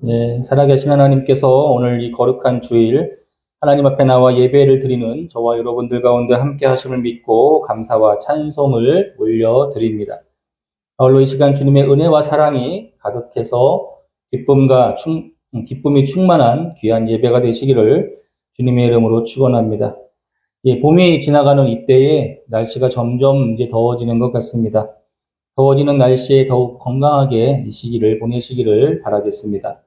네, 살아계신 하나님께서 오늘 이 거룩한 주일 하나님 앞에 나와 예배를 드리는 저와 여러분들 가운데 함께 하심을 믿고 감사와 찬송을 올려드립니다. 오늘로 이 시간 주님의 은혜와 사랑이 가득해서 기쁨이 충만한 귀한 예배가 되시기를 주님의 이름으로 축원합니다. 예, 봄이 지나가는 이때에 날씨가 점점 이제 더워지는 것 같습니다. 더워지는 날씨에 더욱 건강하게 이 시기를 보내시기를 바라겠습니다.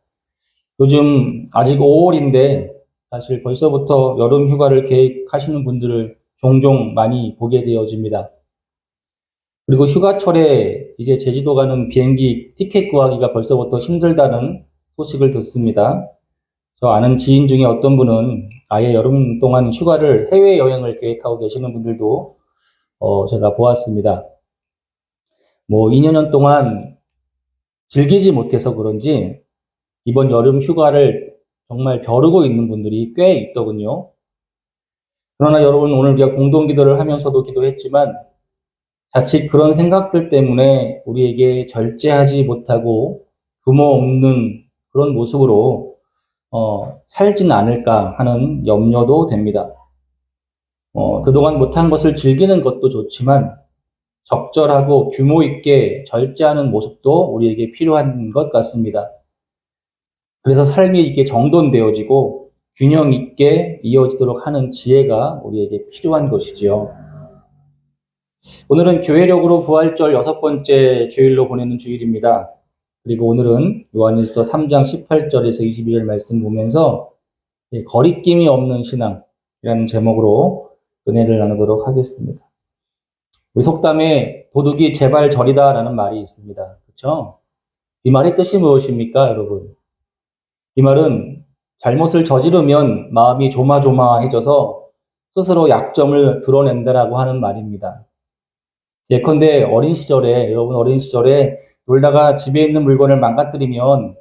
요즘 아직 5월인데 사실 벌써부터 여름 휴가를 계획하시는 분들을 종종 많이 보게 되어집니다. 그리고 휴가철에 이제 제주도 가는 비행기 티켓 구하기가 벌써부터 힘들다는 소식을 듣습니다. 저 아는 지인 중에 어떤 분은 아예 여름 동안 휴가를 해외여행을 계획하고 계시는 분들도 제가 보았습니다. 2, 년 동안 즐기지 못해서 그런지 이번 여름 휴가를 정말 벼르고 있는 분들이 꽤 있더군요. 그러나 여러분, 오늘 우리가 공동기도를 하면서도 기도했지만 자칫 그런 생각들 때문에 우리에게 절제하지 못하고 부모 없는 그런 모습으로 살지는 않을까 하는 염려도 됩니다. 그동안 못한 것을 즐기는 것도 좋지만 적절하고 규모 있게 절제하는 모습도 우리에게 필요한 것 같습니다. 그래서 삶이 이게 정돈되어지고 균형 있게 이어지도록 하는 지혜가 우리에게 필요한 것이지요. 오늘은 교회력으로 부활절 6번째 주일로 보내는 주일입니다. 그리고 오늘은 요한일서 3장 18절에서 22절 말씀 보면서 거리낌이 없는 신앙이라는 제목으로 은혜를 나누도록 하겠습니다. 우리 속담에 도둑이 제발 저리다라는 말이 있습니다. 그렇죠? 이 말의 뜻이 무엇입니까, 여러분? 이 말은 잘못을 저지르면 마음이 조마조마해져서 스스로 약점을 드러낸다라고 하는 말입니다. 예컨대 여러분 어린 시절에 놀다가 집에 있는 물건을 망가뜨리면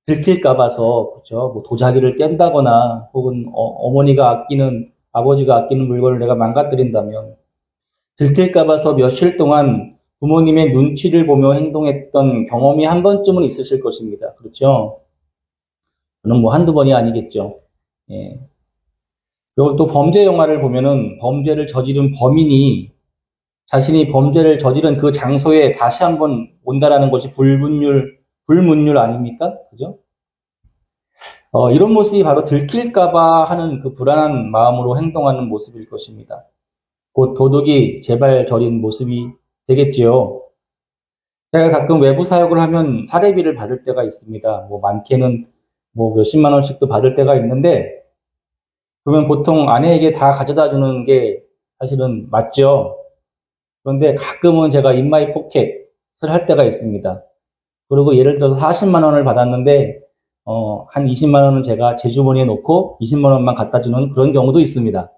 들킬까 봐서, 그렇죠? 도자기를 깬다거나 혹은 아버지가 아끼는 물건을 내가 망가뜨린다면 들킬까 봐서 며칠 동안 부모님의 눈치를 보며 행동했던 경험이 한 번쯤은 있으실 것입니다. 그렇죠? 그는 한두 번이 아니겠죠. 예. 그리고 또 범죄 영화를 보면은 범죄를 저지른 범인이 자신이 범죄를 저지른 그 장소에 다시 한번 온다라는 것이 불문율 아닙니까? 그죠? 이런 모습이 바로 들킬까봐 하는 그 불안한 마음으로 행동하는 모습일 것입니다. 곧 도둑이 제발 저린 모습이 되겠지요. 제가 가끔 외부 사역을 하면 사례비를 받을 때가 있습니다. 많게는 몇십만 원씩도 받을 때가 있는데, 그러면 보통 아내에게 다 가져다 주는 게 사실은 맞죠. 그런데 가끔은 제가 인마이 포켓을 할 때가 있습니다. 그리고 예를 들어서 40만 원을 받았는데, 한 20만 원은 제가 제 주머니에 놓고 20만 원만 갖다 주는 그런 경우도 있습니다.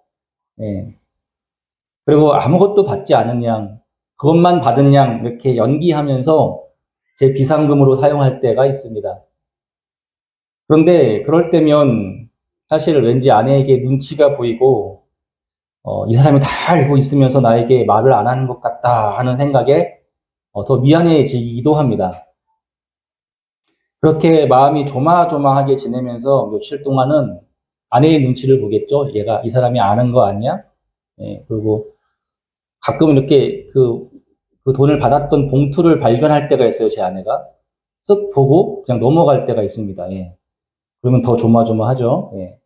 예. 그리고 아무것도 받지 않은 양, 그것만 받은 양 이렇게 연기하면서 제 비상금으로 사용할 때가 있습니다. 그런데 그럴 때면 사실 왠지 아내에게 눈치가 보이고 이 사람이 다 알고 있으면서 나에게 말을 안 하는 것 같다 하는 생각에 더 미안해지기도 합니다. 그렇게 마음이 조마조마하게 지내면서 며칠 동안은 아내의 눈치를 보겠죠. 이 사람이 아는 거 아니야? 예, 그리고 가끔 이렇게 그 돈을 받았던 봉투를 발견할 때가 있어요, 제 아내가. 쓱 보고 그냥 넘어갈 때가 있습니다. 예. 그러면 더 조마조마하죠. 예.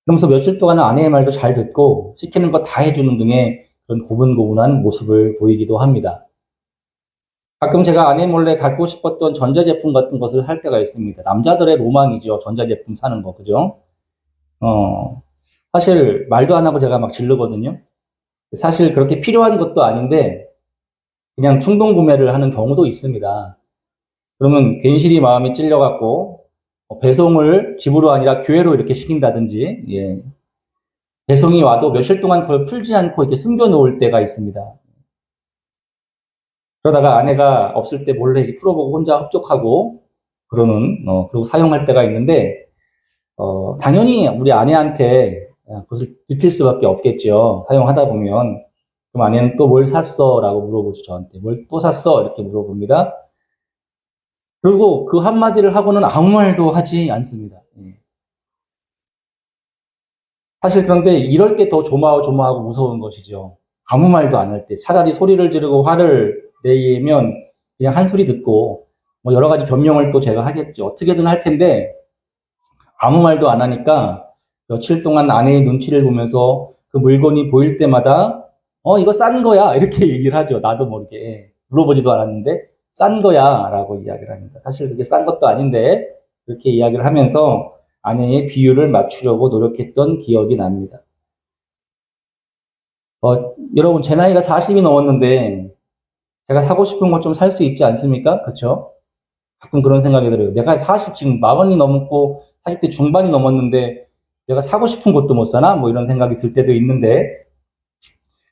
그러면서 며칠 동안은 아내의 말도 잘 듣고 시키는 거 다 해주는 등의 그런 고분고분한 모습을 보이기도 합니다. 가끔 제가 아내 몰래 갖고 싶었던 전자제품 같은 것을 할 때가 있습니다. 남자들의 로망이죠. 전자제품 사는 거, 그죠? 사실 말도 안 하고 제가 막 지르거든요. 사실 그렇게 필요한 것도 아닌데 그냥 충동 구매를 하는 경우도 있습니다. 그러면 괜시리 마음이 찔려갖고 배송을 집으로 아니라 교회로 이렇게 시킨다든지, 예. 배송이 와도 며칠 동안 그걸 풀지 않고 이렇게 숨겨놓을 때가 있습니다. 그러다가 아내가 없을 때 몰래 이렇게 풀어보고 혼자 흡족하고 그리고 사용할 때가 있는데, 당연히 우리 아내한테 그것을 들킬 수밖에 없겠죠. 사용하다 보면. 그럼 아내는 또 뭘 샀어? 라고 물어보죠, 저한테. 뭘 또 샀어? 이렇게 물어봅니다. 그리고 그 한마디를 하고는 아무 말도 하지 않습니다. 사실 그런데 이럴 때 더 조마조마하고 무서운 것이죠. 아무 말도 안 할 때. 차라리 소리를 지르고 화를 내면 그냥 한 소리 듣고 뭐 여러 가지 변명을 또 제가 하겠죠. 어떻게든 할 텐데 아무 말도 안 하니까 며칠 동안 아내의 눈치를 보면서 그 물건이 보일 때마다 이거 싼 거야 이렇게 얘기를 하죠. 나도 모르게. 물어보지도 않았는데 싼 거야 라고 이야기를 합니다. 사실 그게 싼 것도 아닌데 그렇게 이야기를 하면서 아내의 비율을 맞추려고 노력했던 기억이 납니다. 여러분 제 나이가 40이 넘었는데 제가 사고 싶은 것 좀 살 수 있지 않습니까? 그렇죠? 가끔 그런 생각이 들어요. 내가 40 지금 40이 넘고 40대 중반이 넘었는데 내가 사고 싶은 것도 못 사나? 뭐 이런 생각이 들 때도 있는데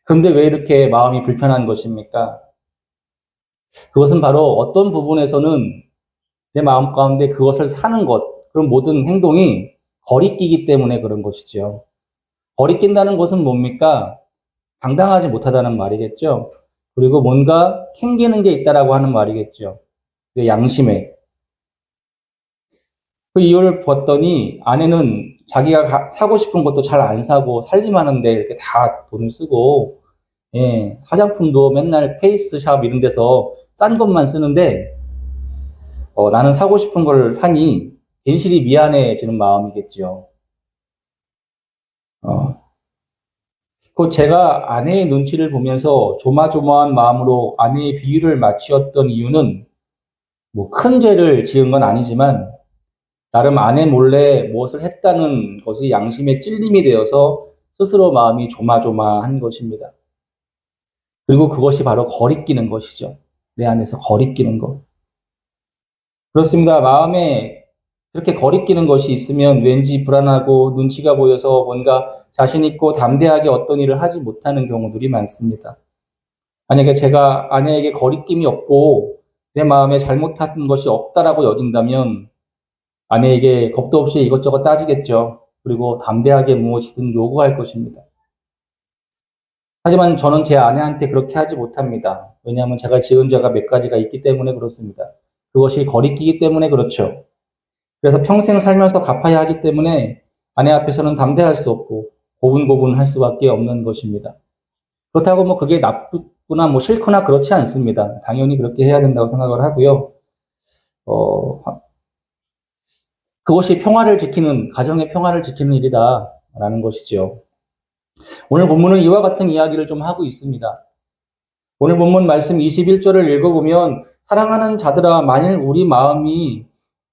그런데 왜 이렇게 마음이 불편한 것입니까? 그것은 바로 어떤 부분에서는 내 마음 가운데 그것을 사는 것, 그런 모든 행동이 거리끼기 때문에 그런 것이죠. 거리낀다는 것은 뭡니까? 당당하지 못하다는 말이겠죠. 그리고 뭔가 캥기는 게 있다라고 하는 말이겠죠. 내 양심에. 그 이유를 봤더니 아내는 자기가 사고 싶은 것도 잘 안 사고 살림하는데 이렇게 다 돈을 쓰고 화장품도 맨날 페이스샵 이런 데서 싼 것만 쓰는데 나는 사고 싶은 걸 사니 괜시리 미안해지는 마음이겠죠. 그 제가 아내의 눈치를 보면서 조마조마한 마음으로 아내의 비위를 맞추었던 이유는 뭐 큰 죄를 지은 건 아니지만 나름 아내 몰래 무엇을 했다는 것이 양심의 찔림이 되어서 스스로 마음이 조마조마한 것입니다. 그리고 그것이 바로 거리끼는 것이죠. 내 안에서 거리끼는 것. 그렇습니다. 마음에 그렇게 거리끼는 것이 있으면 왠지 불안하고 눈치가 보여서 뭔가 자신 있고 담대하게 어떤 일을 하지 못하는 경우들이 많습니다. 만약에 제가 아내에게 거리낌이 없고 내 마음에 잘못한 것이 없다라고 여긴다면 아내에게 겁도 없이 이것저것 따지겠죠. 그리고 담대하게 무엇이든 요구할 것입니다. 하지만 저는 제 아내한테 그렇게 하지 못합니다. 왜냐하면 제가 지은 죄가 몇 가지가 있기 때문에 그렇습니다. 그것이 거리끼기 때문에 그렇죠. 그래서 평생 살면서 갚아야 하기 때문에 아내 앞에서는 담대할 수 없고 고분고분할 수밖에 없는 것입니다. 그렇다고 뭐 그게 나쁘거나 뭐 싫거나 그렇지 않습니다. 당연히 그렇게 해야 된다고 생각을 하고요. 그것이 평화를 지키는, 가정의 평화를 지키는 일이다라는 것이죠. 오늘 본문은 이와 같은 이야기를 좀 하고 있습니다. 오늘 본문 말씀 21절을 읽어보면 사랑하는 자들아 만일 우리 마음이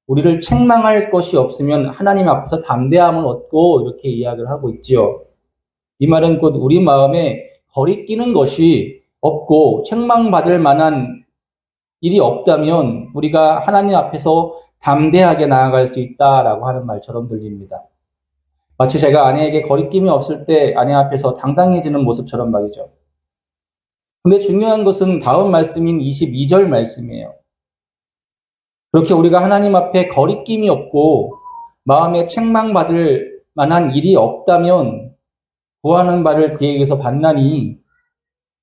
우리를 책망할 것이 없으면 하나님 앞에서 담대함을 얻고 이렇게 이야기를 하고 있지요. 이 말은 곧 우리 마음에 거리끼는 것이 없고 책망받을 만한 일이 없다면 우리가 하나님 앞에서 담대하게 나아갈 수 있다라고 하는 말처럼 들립니다. 마치 제가 아내에게 거리낌이 없을 때 아내 앞에서 당당해지는 모습처럼 말이죠. 근데 중요한 것은 다음 말씀인 22절 말씀이에요. 그렇게 우리가 하나님 앞에 거리낌이 없고 마음에 책망받을 만한 일이 없다면 구하는 바를 그에게서 받나니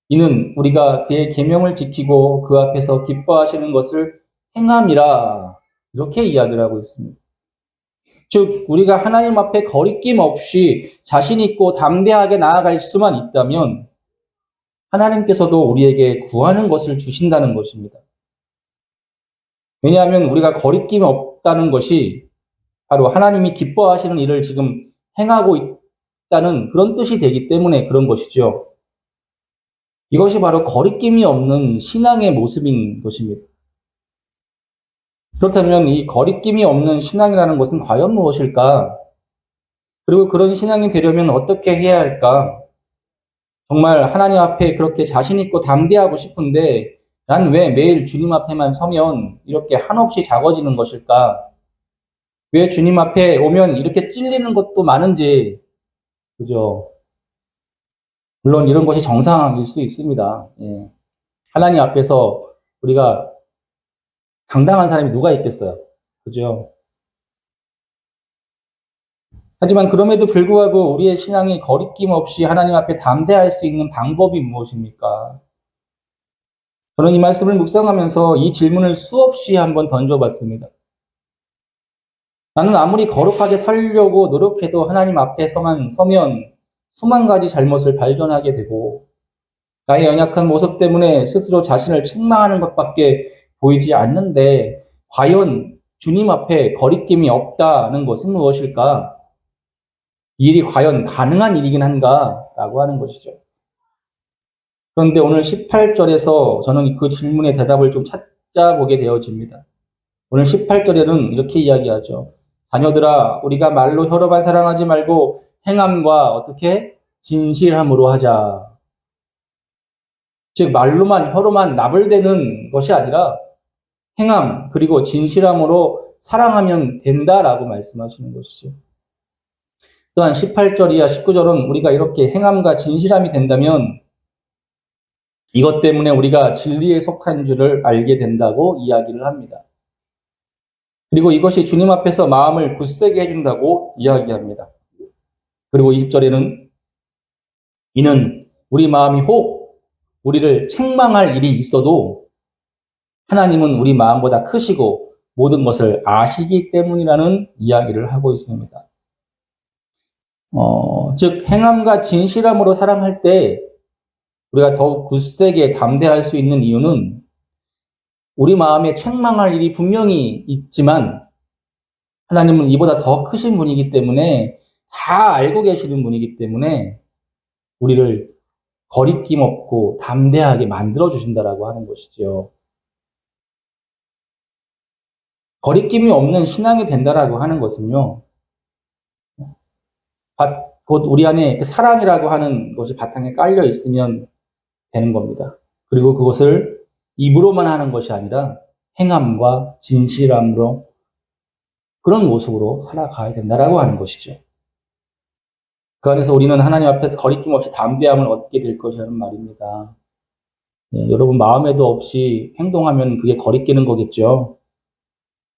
이는 우리가 그의 계명을 지키고 그 앞에서 기뻐하시는 것을 행함이라 이렇게 이야기를 하고 있습니다. 즉 우리가 하나님 앞에 거리낌 없이 자신 있고 담대하게 나아갈 수만 있다면 하나님께서도 우리에게 구하는 것을 주신다는 것입니다. 왜냐하면 우리가 거리낌 없다는 것이 바로 하나님이 기뻐하시는 일을 지금 행하고 있다는 그런 뜻이 되기 때문에 그런 것이죠. 이것이 바로 거리낌이 없는 신앙의 모습인 것입니다. 그렇다면 이 거리낌이 없는 신앙이라는 것은 과연 무엇일까? 그리고 그런 신앙이 되려면 어떻게 해야 할까? 정말 하나님 앞에 그렇게 자신 있고 담대하고 싶은데 난 왜 매일 주님 앞에만 서면 이렇게 한없이 작아지는 것일까? 왜 주님 앞에 오면 이렇게 찔리는 것도 많은지, 그죠? 물론 이런 것이 정상일 수 있습니다. 예. 하나님 앞에서 우리가 당당한 사람이 누가 있겠어요? 그죠? 하지만 그럼에도 불구하고 우리의 신앙이 거리낌 없이 하나님 앞에 담대할 수 있는 방법이 무엇입니까? 저는 이 말씀을 묵상하면서 이 질문을 수없이 한번 던져봤습니다. 나는 아무리 거룩하게 살려고 노력해도 하나님 앞에서만 서면 수만 가지 잘못을 발견하게 되고 나의 연약한 모습 때문에 스스로 자신을 책망하는 것밖에 보이지 않는데 과연 주님 앞에 거리낌이 없다는 것은 무엇일까? 이 일이 과연 가능한 일이긴 한가? 라고 하는 것이죠. 그런데 오늘 18절에서 저는 그 질문의 대답을 좀 찾아보게 되어집니다. 오늘 18절에는 이렇게 이야기하죠. 자녀들아, 우리가 말로 혀로만 사랑하지 말고 행함과 어떻게 진실함으로 하자. 즉 말로만 혀로만 나불대는 것이 아니라 행함 그리고 진실함으로 사랑하면 된다라고 말씀하시는 것이죠. 또한 18절 이하 19절은 우리가 이렇게 행함과 진실함이 된다면 이것 때문에 우리가 진리에 속한 줄을 알게 된다고 이야기를 합니다. 그리고 이것이 주님 앞에서 마음을 굳세게 해준다고 이야기합니다. 그리고 20절에는 이는 우리 마음이 혹 우리를 책망할 일이 있어도 하나님은 우리 마음보다 크시고 모든 것을 아시기 때문이라는 이야기를 하고 있습니다. 즉 행함과 진실함으로 사랑할 때 우리가 더욱 굳세게 담대할 수 있는 이유는 우리 마음에 책망할 일이 분명히 있지만 하나님은 이보다 더 크신 분이기 때문에 다 알고 계시는 분이기 때문에 우리를 거리낌 없고 담대하게 만들어 주신다라고 하는 것이죠. 거리낌이 없는 신앙이 된다라고 하는 것은요. 곧 우리 안에 사랑이라고 하는 것이 바탕에 깔려 있으면 되는 겁니다. 그리고 그것을 입으로만 하는 것이 아니라 행함과 진실함으로 그런 모습으로 살아가야 된다라고 하는 것이죠. 그 안에서 우리는 하나님 앞에 거리낌 없이 담대함을 얻게 될 것이라는 말입니다. 예, 여러분 마음에도 없이 행동하면 그게 거리끼는 거겠죠.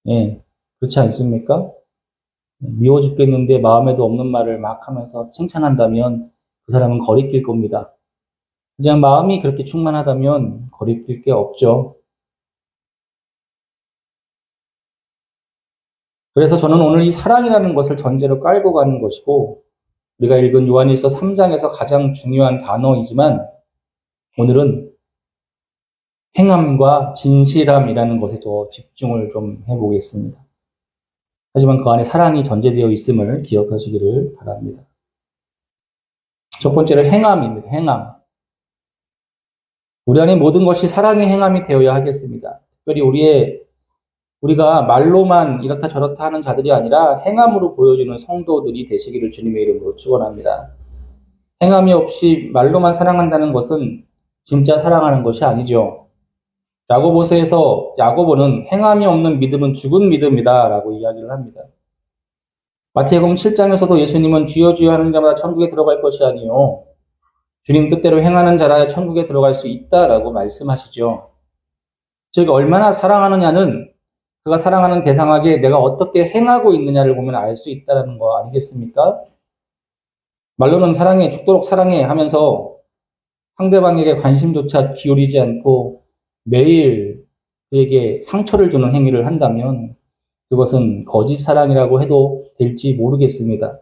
예, 그렇지 않습니까? 미워 죽겠는데 마음에도 없는 말을 막 하면서 칭찬한다면 그 사람은 거리낄 겁니다. 그냥 마음이 그렇게 충만하다면 거리낄 게 없죠. 그래서 저는 오늘 이 사랑이라는 것을 전제로 깔고 가는 것이고 우리가 읽은 요한일서 3장에서 가장 중요한 단어이지만 오늘은 행함과 진실함이라는 것에 더 집중을 좀 해보겠습니다. 하지만 그 안에 사랑이 전제되어 있음을 기억하시기를 바랍니다. 첫 번째는 행함입니다. 행함. 우리 안에 모든 것이 사랑의 행함이 되어야 하겠습니다. 특별히 우리가 말로만 이렇다 저렇다 하는 자들이 아니라 행함으로 보여주는 성도들이 되시기를 주님의 이름으로 축원합니다. 행함이 없이 말로만 사랑한다는 것은 진짜 사랑하는 것이 아니죠. 야고보서에서 야고보는 행함이 없는 믿음은 죽은 믿음이다 라고 이야기를 합니다. 마태복음 7장에서도 예수님은 주여 주여 하는 자마다 천국에 들어갈 것이 아니요 주님 뜻대로 행하는 자라야 천국에 들어갈 수 있다라고 말씀하시죠. 즉 얼마나 사랑하느냐는 그가 사랑하는 대상에게 내가 어떻게 행하고 있느냐를 보면 알 수 있다는 거 아니겠습니까? 말로는 사랑해, 죽도록 사랑해 하면서 상대방에게 관심조차 기울이지 않고 매일 그에게 상처를 주는 행위를 한다면 그것은 거짓 사랑이라고 해도 될지 모르겠습니다.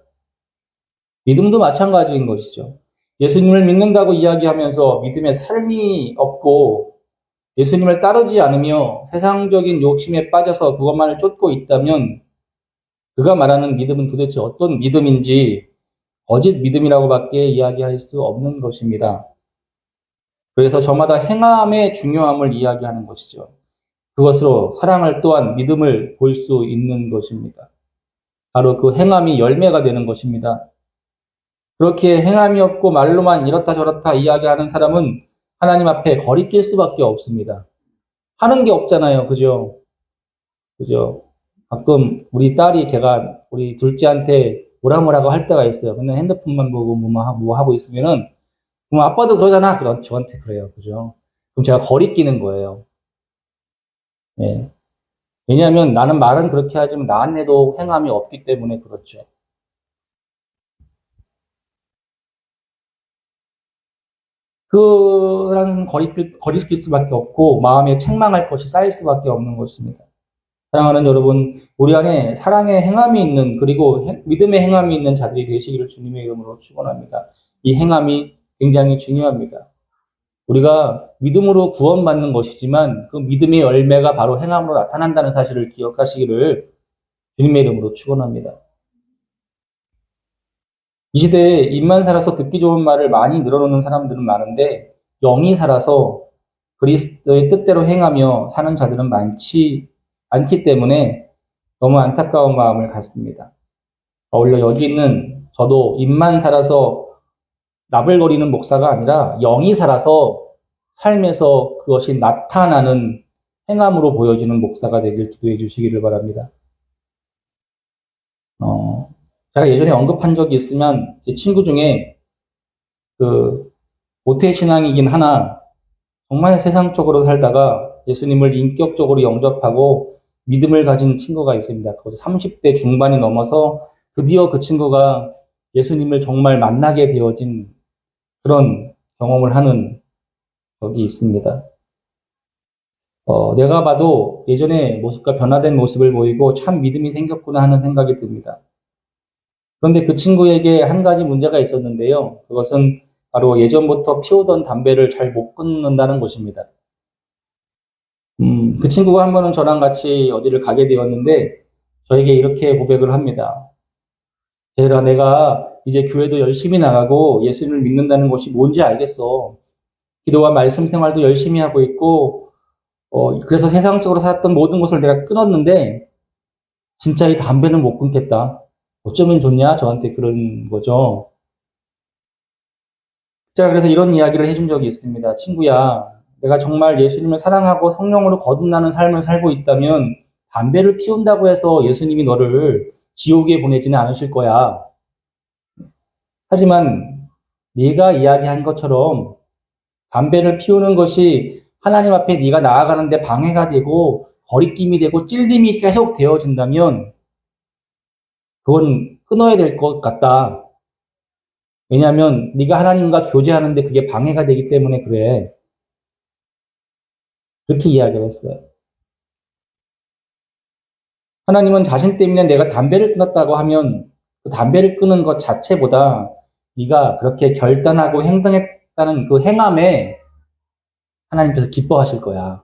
믿음도 마찬가지인 것이죠. 예수님을 믿는다고 이야기하면서 믿음의 삶이 없고 예수님을 따르지 않으며 세상적인 욕심에 빠져서 그것만을 쫓고 있다면 그가 말하는 믿음은 도대체 어떤 믿음인지 거짓 믿음이라고밖에 이야기할 수 없는 것입니다. 그래서 저마다 행함의 중요함을 이야기하는 것이죠. 그것으로 사랑을 또한 믿음을 볼 수 있는 것입니다. 바로 그 행함이 열매가 되는 것입니다. 그렇게 행함이 없고 말로만 이렇다 저렇다 이야기하는 사람은 하나님 앞에 거리낄 수밖에 없습니다. 하는 게 없잖아요. 그죠? 그죠? 가끔 우리 둘째한테 뭐라고 할 때가 있어요. 맨날 핸드폰만 보고 뭐 하고 있으면은 그럼 아빠도 그러잖아. 그런 저한테 그래요. 그죠? 그럼 제가 거리끼는 거예요. 예. 왜냐하면 나는 말은 그렇게 하지만 나 안에도 행함이 없기 때문에 그렇죠. 그런 거리낄 수밖에 없고 마음에 책망할 것이 쌓일 수밖에 없는 것입니다. 사랑하는 여러분, 우리 안에 사랑의 행함이 있는 그리고 믿음의 행함이 있는 자들이 되시기를 주님의 이름으로 축원합니다. 이 행함이 굉장히 중요합니다. 우리가 믿음으로 구원받는 것이지만 그 믿음의 열매가 바로 행함으로 나타난다는 사실을 기억하시기를 주님의 이름으로 축원합니다. 이 시대에 입만 살아서 듣기 좋은 말을 많이 늘어놓는 사람들은 많은데 영이 살아서 그리스도의 뜻대로 행하며 사는 자들은 많지 않기 때문에 너무 안타까운 마음을 갖습니다. 오히려 여기 있는 저도 입만 살아서 나불거리는 목사가 아니라 영이 살아서 삶에서 그것이 나타나는 행함으로 보여지는 목사가 되길 기도해 주시기를 바랍니다. 제가 예전에 언급한 적이 있으면 제 친구 중에 그 모태신앙이긴 하나 정말 세상적으로 살다가 예수님을 인격적으로 영접하고 믿음을 가진 친구가 있습니다. 그것이 30대 중반이 넘어서 드디어 그 친구가 예수님을 정말 만나게 되어진 그런 경험을 하는 적이 있습니다. 내가 봐도 예전에 모습과 변화된 모습을 보이고 참 믿음이 생겼구나 하는 생각이 듭니다. 그런데 그 친구에게 한 가지 문제가 있었는데요. 그것은 바로 예전부터 피우던 담배를 잘 못 끊는다는 것입니다. 그 친구가 한 번은 저랑 같이 어디를 가게 되었는데 저에게 이렇게 고백을 합니다. 내가 이제 교회도 열심히 나가고 예수님을 믿는다는 것이 뭔지 알겠어. 기도와 말씀 생활도 열심히 하고 있고 그래서 세상적으로 살았던 모든 것을 내가 끊었는데 진짜 이 담배는 못 끊겠다. 어쩌면 좋냐? 저한테 그런 거죠. 제가 그래서 이런 이야기를 해준 적이 있습니다. 친구야, 내가 정말 예수님을 사랑하고 성령으로 거듭나는 삶을 살고 있다면 담배를 피운다고 해서 예수님이 너를 지옥에 보내지는 않으실 거야. 하지만 네가 이야기한 것처럼 담배를 피우는 것이 하나님 앞에 네가 나아가는데 방해가 되고 거리낌이 되고 찔림이 계속 되어진다면 그건 끊어야 될 것 같다. 왜냐하면 네가 하나님과 교제하는데 그게 방해가 되기 때문에 그래. 그렇게 이야기를 했어요. 하나님은 자신 때문에 내가 담배를 끊었다고 하면 그 담배를 끊은 것 자체보다 네가 그렇게 결단하고 행동했다는 그 행함에 하나님께서 기뻐하실 거야.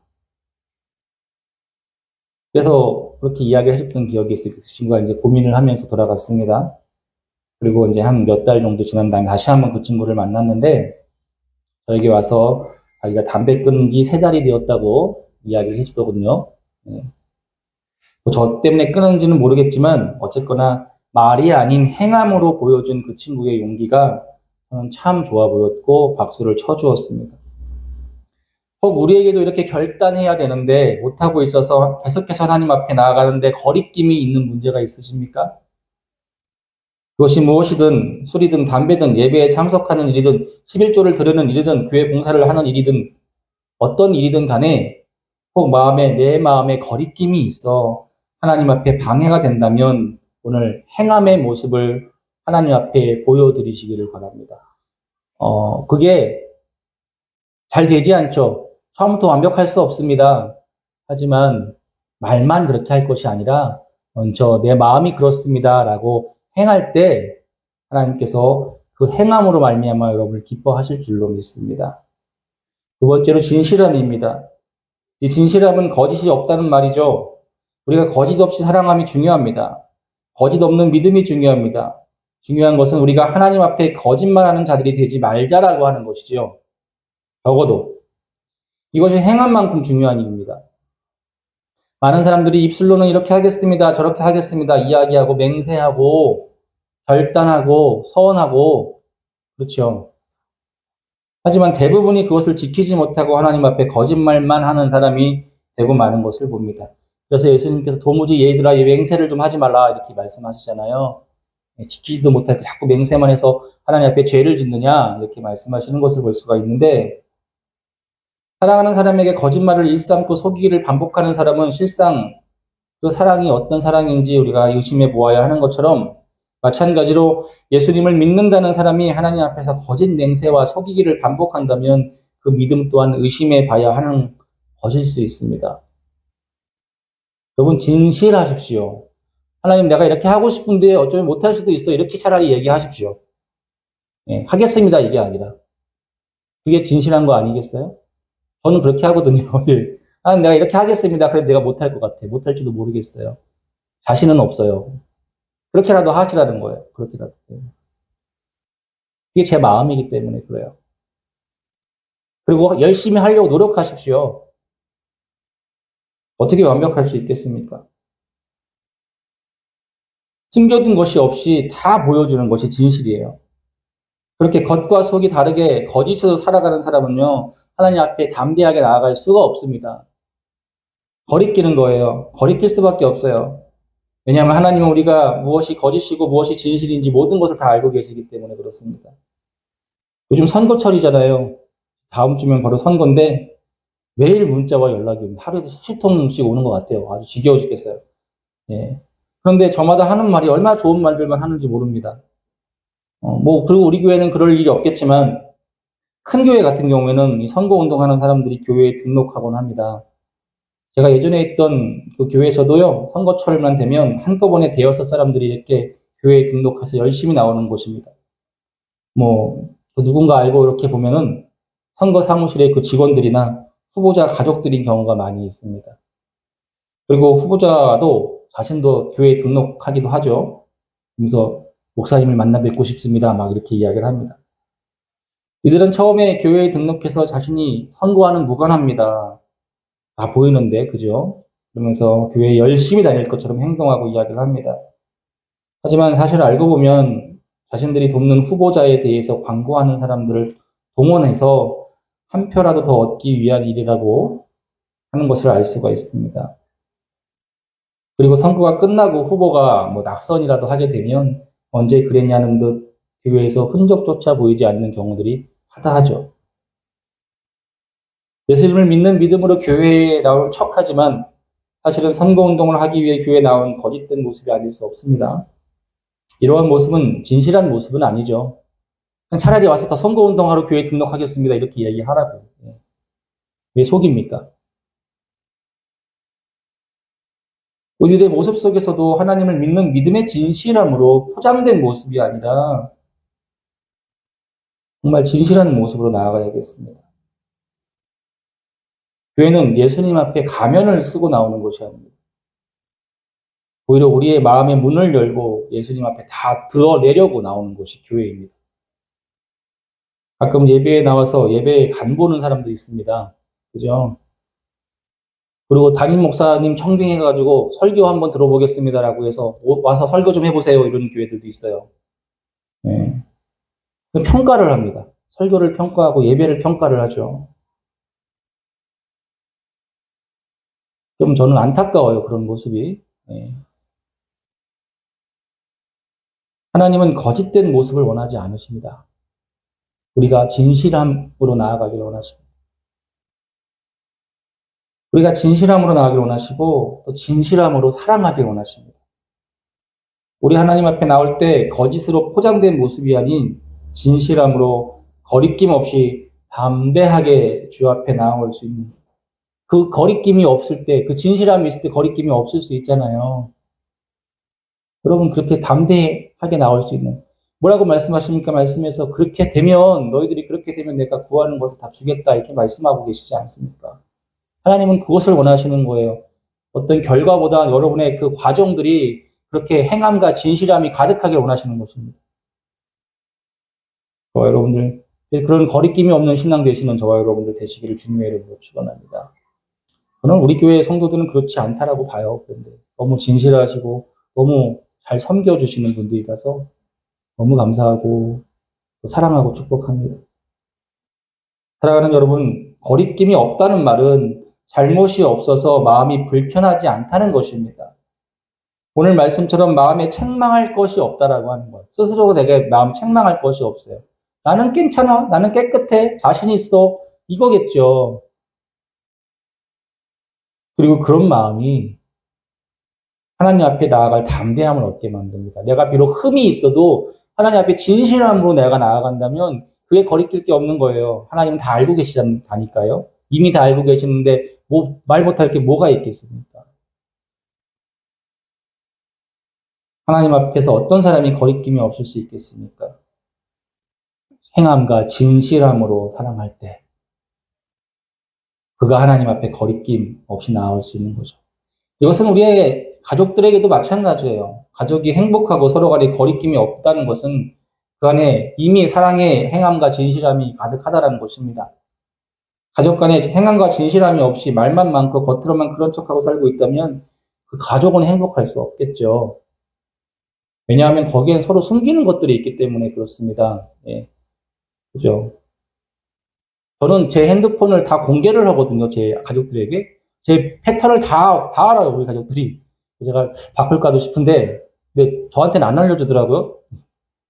그래서 그렇게 이야기를 하셨던 기억이 있어요. 그 친구가 이제 고민을 하면서 돌아갔습니다. 그리고 이제 한 몇 달 정도 지난 다음에 다시 한번 그 친구를 만났는데 저에게 와서 자기가 담배 끊은 지 3달이 되었다고 이야기를 해주더군요. 네. 저 때문에 끊은지는 모르겠지만 어쨌거나 말이 아닌 행함으로 보여준 그 친구의 용기가 저는 참 좋아 보였고 박수를 쳐주었습니다. 혹 우리에게도 이렇게 결단해야 되는데 못하고 있어서 계속해서 하나님 앞에 나아가는데 거리낌이 있는 문제가 있으십니까? 그것이 무엇이든 술이든 담배든 예배에 참석하는 일이든 11조를 드리는 일이든 교회 봉사를 하는 일이든 어떤 일이든 간에 혹 내 마음에 거리낌이 있어 하나님 앞에 방해가 된다면 오늘 행함의 모습을 하나님 앞에 보여드리시기를 바랍니다. 그게 잘 되지 않죠. 처음부터 완벽할 수 없습니다. 하지만 말만 그렇게 할 것이 아니라 먼저 내 마음이 그렇습니다라고 행할 때 하나님께서 그 행함으로 말미암아 여러분을 기뻐하실 줄로 믿습니다. 두 번째로 진실함입니다. 이 진실함은 거짓이 없다는 말이죠. 우리가 거짓 없이 사랑함이 중요합니다. 거짓 없는 믿음이 중요합니다. 중요한 것은 우리가 하나님 앞에 거짓말하는 자들이 되지 말자라고 하는 것이죠. 적어도 이것이 행함만큼 중요한 일입니다. 많은 사람들이 입술로는 이렇게 하겠습니다, 저렇게 하겠습니다 이야기하고 맹세하고 결단하고 서원하고 그렇죠. 하지만 대부분이 그것을 지키지 못하고 하나님 앞에 거짓말만 하는 사람이 되고 마는 것을 봅니다. 그래서 예수님께서 도무지 얘들아 맹세를 좀 하지 말라 이렇게 말씀하시잖아요. 지키지도 못하고 자꾸 맹세만 해서 하나님 앞에 죄를 짓느냐 이렇게 말씀하시는 것을 볼 수가 있는데 사랑하는 사람에게 거짓말을 일삼고 속이기를 반복하는 사람은 실상 그 사랑이 어떤 사랑인지 우리가 의심해 보아야 하는 것처럼 마찬가지로 예수님을 믿는다는 사람이 하나님 앞에서 거짓 맹세와 속이기를 반복한다면 그 믿음 또한 의심해 봐야 하는 것일 수 있습니다. 여러분, 진실하십시오. 하나님, 내가 이렇게 하고 싶은데 어쩌면 못할 수도 있어. 이렇게 차라리 얘기하십시오. 예, 하겠습니다. 이게 아니라. 그게 진실한 거 아니겠어요? 저는 그렇게 하거든요. 예. 아, 내가 이렇게 하겠습니다. 그래도 내가 못할 것 같아. 못할지도 모르겠어요. 자신은 없어요. 그렇게라도 하시라는 거예요. 그렇게라도. 그게 제 마음이기 때문에 그래요. 그리고 열심히 하려고 노력하십시오. 어떻게 완벽할 수 있겠습니까? 숨겨둔 것이 없이 다 보여주는 것이 진실이에요. 그렇게 겉과 속이 다르게 거짓으로 살아가는 사람은요, 하나님 앞에 담대하게 나아갈 수가 없습니다. 거리끼는 거예요. 거리낄 수밖에 없어요. 왜냐하면 하나님은 우리가 무엇이 거짓이고 무엇이 진실인지 모든 것을 다 알고 계시기 때문에 그렇습니다. 요즘 선거철이잖아요. 다음 주면 바로 선거인데 매일 문자와 연락이 옵니다. 하루에도 수십 통씩 오는 것 같아요. 아주 지겨워 죽겠어요. 예. 그런데 저마다 하는 말이 얼마나 좋은 말들만 하는지 모릅니다. 그리고 우리 교회는 그럴 일이 없겠지만 큰 교회 같은 경우에는 이 선거운동하는 사람들이 교회에 등록하곤 합니다. 제가 예전에 있던 그 교회에서도요, 선거철만 되면 한꺼번에 대여섯 사람들이 이렇게 교회에 등록해서 열심히 나오는 곳입니다. 그 누군가 알고 이렇게 보면은 선거 사무실의 그 직원들이나 후보자 가족들인 경우가 많이 있습니다. 그리고 후보자도 자신도 교회에 등록하기도 하죠. 그래서 목사님을 만나 뵙고 싶습니다. 막 이렇게 이야기를 합니다. 이들은 처음에 교회에 등록해서 자신이 선거와는 무관합니다. 다 보이는데, 그죠? 그러면서 교회에 열심히 다닐 것처럼 행동하고 이야기를 합니다. 하지만 사실 알고 보면 자신들이 돕는 후보자에 대해서 광고하는 사람들을 동원해서 한 표라도 더 얻기 위한 일이라고 하는 것을 알 수가 있습니다. 그리고 선거가 끝나고 후보가 낙선이라도 하게 되면 언제 그랬냐는 듯 교회에서 흔적조차 보이지 않는 경우들이 하다하죠. 예수님을 믿는 믿음으로 교회에 나올 척하지만 사실은 선거운동을 하기 위해 교회에 나온 거짓된 모습이 아닐 수 없습니다. 이러한 모습은 진실한 모습은 아니죠. 차라리 와서 더 선거운동하러 교회에 등록하겠습니다. 이렇게 얘기하라고. 왜 속입니까? 우리들의 모습 속에서도 하나님을 믿는 믿음의 진실함으로 포장된 모습이 아니라 정말 진실한 모습으로 나아가야겠습니다. 교회는 예수님 앞에 가면을 쓰고 나오는 곳이 아닙니다. 오히려 우리의 마음의 문을 열고 예수님 앞에 다 드러내려고 나오는 곳이 교회입니다. 가끔 예배에 나와서 예배에 간 보는 사람도 있습니다. 그죠? 그리고 담임 목사님 청빙해가지고 설교 한번 들어보겠습니다라고 해서 와서 설교 좀 해보세요. 이런 교회들도 있어요. 네. 평가를 합니다. 설교를 평가하고 예배를 평가를 하죠. 좀 저는 안타까워요. 그런 모습이. 네. 하나님은 거짓된 모습을 원하지 않으십니다. 우리가 진실함으로 나아가기를 원하십니다. 우리가 진실함으로 나아가기를 원하시고 또 진실함으로 사랑하기를 원하십니다. 우리 하나님 앞에 나올 때 거짓으로 포장된 모습이 아닌 진실함으로 거리낌 없이 담대하게 주 앞에 나올 수 있는 그 거리낌이 없을 때, 그 진실함이 있을 때 거리낌이 없을 수 있잖아요. 여러분 그렇게 담대하게 나올 수 있는 뭐라고 말씀하십니까? 말씀에서 그렇게 되면 너희들이 그렇게 되면 내가 구하는 것을 다 주겠다 이렇게 말씀하고 계시지 않습니까? 하나님은 그것을 원하시는 거예요. 어떤 결과보다 여러분의 그 과정들이 그렇게 행함과 진실함이 가득하게 원하시는 것입니다. 저와 여러분들 그런 거리낌이 없는 신앙 되시는 저와 여러분들 되시기를 주님의 이름으로 축원합니다. 저는 우리 교회 성도들은 그렇지 않다라고 봐요. 그런데 너무 진실하시고 너무 잘 섬겨주시는 분들이라서 너무 감사하고 사랑하고 축복합니다. 사랑하는 여러분, 거리낌이 없다는 말은 잘못이 없어서 마음이 불편하지 않다는 것입니다. 오늘 말씀처럼 마음에 책망할 것이 없다라고 하는 거예요. 스스로 내게 마음 책망할 것이 없어요. 나는 괜찮아. 나는 깨끗해. 자신 있어. 이거겠죠. 그리고 그런 마음이 하나님 앞에 나아갈 담대함을 얻게 만듭니다. 내가 비록 흠이 있어도 하나님 앞에 진실함으로 내가 나아간다면 그게 거리낄 게 없는 거예요. 하나님은 다 알고 계시다니까요. 이미 다 알고 계시는데 뭐 말 못할 게 뭐가 있겠습니까? 하나님 앞에서 어떤 사람이 거리낌이 없을 수 있겠습니까? 행함과 진실함으로 사랑할 때 그가 하나님 앞에 거리낌 없이 나아올 수 있는 거죠. 이것은 우리의 가족들에게도 마찬가지예요. 가족이 행복하고 서로 간에 거리낌이 없다는 것은 그 안에 이미 사랑의 행함과 진실함이 가득하다는 것입니다. 가족 간에 행함과 진실함이 없이 말만 많고 겉으로만 그런 척하고 살고 있다면 그 가족은 행복할 수 없겠죠. 왜냐하면 거기엔 서로 숨기는 것들이 있기 때문에 그렇습니다. 예, 그죠. 저는 제 핸드폰을 다 공개를 하거든요. 제 가족들에게. 제 패턴을 다 알아요. 우리 가족들이. 제가 바꿀까도 싶은데, 근데 저한테는 안 알려주더라고요.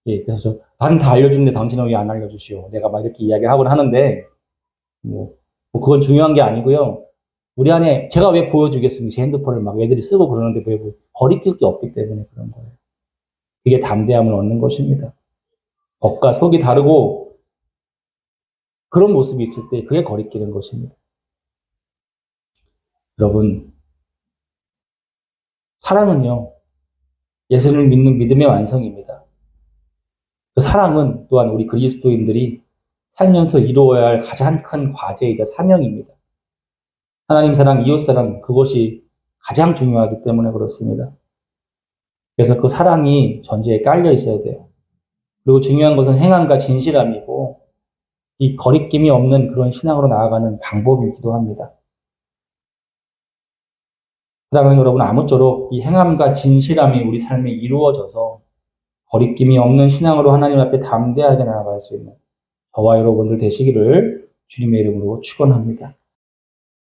예, 그래서 나는 다 알려주는데 당신은 왜 안 알려주시오? 내가 막 이렇게 이야기하곤 하는데, 뭐 그건 중요한 게 아니고요. 우리 안에 제가 왜 보여주겠습니까? 제 핸드폰을 막 애들이 쓰고 그러는데 왜 거리낄 게 없기 때문에 그런 거예요. 그게 담대함을 얻는 것입니다. 겉과 속이 다르고 그런 모습이 있을 때 그게 거리끼는 것입니다. 여러분, 사랑은요, 예수를 믿는 믿음의 완성입니다. 그 사랑은 또한 우리 그리스도인들이 살면서 이루어야 할 가장 큰 과제이자 사명입니다. 하나님 사랑, 이웃 사랑, 그것이 가장 중요하기 때문에 그렇습니다. 그래서 그 사랑이 전제에 깔려 있어야 돼요. 그리고 중요한 것은 행함과 진실함이고, 이 거리낌이 없는 그런 신앙으로 나아가는 방법이기도 합니다. 사랑하는 여러분, 아무쪼록 이 행함과 진실함이 우리 삶에 이루어져서 거리낌이 없는 신앙으로 하나님 앞에 담대하게 나아갈 수 있는 저와 여러분들 되시기를 주님의 이름으로 축원합니다.